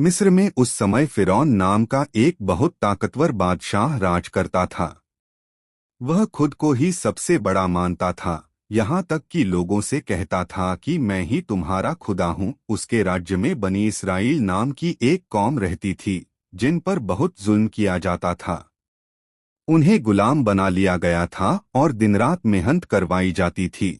मिस्र में उस समय फिरौन नाम का एक बहुत ताकतवर बादशाह राज करता था। वह खुद को ही सबसे बड़ा मानता था, यहाँ तक कि लोगों से कहता था कि मैं ही तुम्हारा खुदा हूँ। उसके राज्य में बनी इसराइल नाम की एक कौम रहती थी, जिन पर बहुत जुल्म किया जाता था। उन्हें गुलाम बना लिया गया था और दिन रात मेहनत करवाई जाती थी।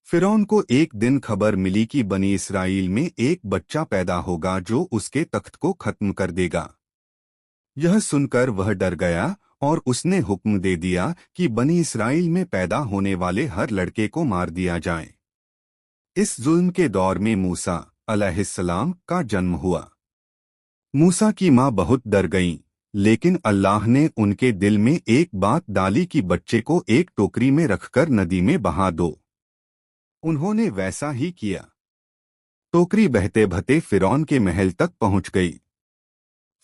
फिरौन को एक दिन खबर मिली कि बनी इसराइल में एक बच्चा पैदा होगा जो उसके तख्त को खत्म कर देगा। यह सुनकर वह डर गया और उसने हुक्म दे दिया कि बनी इसराइल में पैदा होने वाले हर लड़के को मार दिया जाए। इस जुल्म के दौर में मूसा अलैहिस्सलाम का जन्म हुआ। मूसा की माँ बहुत डर गईं, लेकिन अल्लाह ने उनके दिल में एक बात डाली कि बच्चे को एक टोकरी में रखकर नदी में बहा दो। उन्होंने वैसा ही किया। टोकरी बहते बहते फिरौन के महल तक पहुंच गई।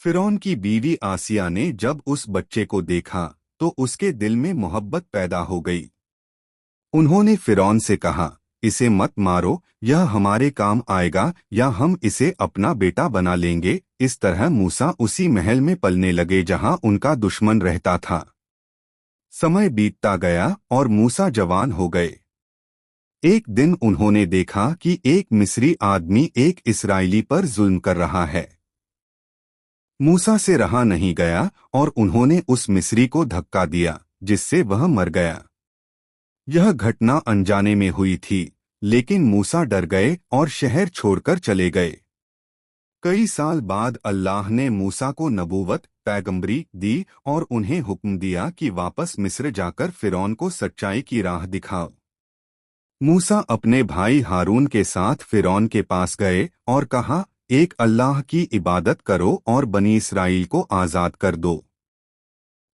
फिरौन की बीवी आसिया ने जब उस बच्चे को देखा तो उसके दिल में मोहब्बत पैदा हो गई। उन्होंने फिरौन से कहा, इसे मत मारो, यह हमारे काम आएगा या हम इसे अपना बेटा बना लेंगे। इस तरह मूसा उसी महल में पलने लगे जहां उनका दुश्मन रहता था। समय बीतता गया और मूसा जवान हो गए। एक दिन उन्होंने देखा कि एक मिस्री आदमी एक इस्राएली पर जुल्म कर रहा है। मूसा से रहा नहीं गया और उन्होंने उस मिस्री को धक्का दिया, जिससे वह मर गया। यह घटना अनजाने में हुई थी, लेकिन मूसा डर गए और शहर छोड़कर चले गए। कई साल बाद अल्लाह ने मूसा को नबूवत पैगंबरी दी और उन्हें हुक्म दिया कि वापस मिस्र जाकर फिरौन को सच्चाई की राह दिखाओ। मूसा अपने भाई हारून के साथ फिरौन के पास गए और कहा, एक अल्लाह की इबादत करो और बनी इसराइल को आज़ाद कर दो।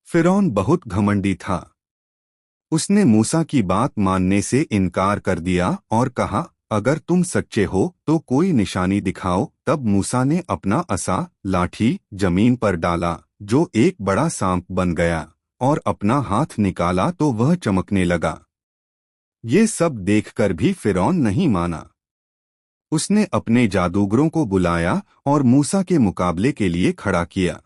फिरौन बहुत घमंडी था। उसने मूसा की बात मानने से इनकार कर दिया और कहा, अगर तुम सच्चे हो तो कोई निशानी दिखाओ। तब मूसा ने अपना असा लाठी जमीन पर डाला, जो एक बड़ा सांप बन गया, और अपना हाथ निकाला तो वह चमकने लगा। ये सब देखकर भी फिरौन नहीं माना। उसने अपने जादूगरों को बुलाया और मूसा के मुकाबले के लिए खड़ा किया।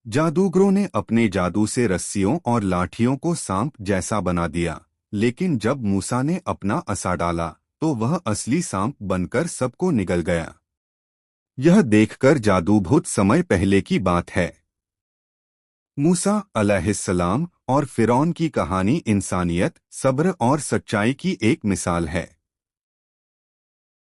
जादूगरों ने अपने जादू से रस्सियों और लाठियों को सांप जैसा बना दिया, लेकिन जब मूसा ने अपना असा डाला तो वह असली सांप बनकर सबको निगल गया। यह देखकर जादू बहुत समय पहले की बात है। मूसा अलैहिस्सलाम और फिरौन की कहानी इंसानियत, सब्र और सच्चाई की एक मिसाल है।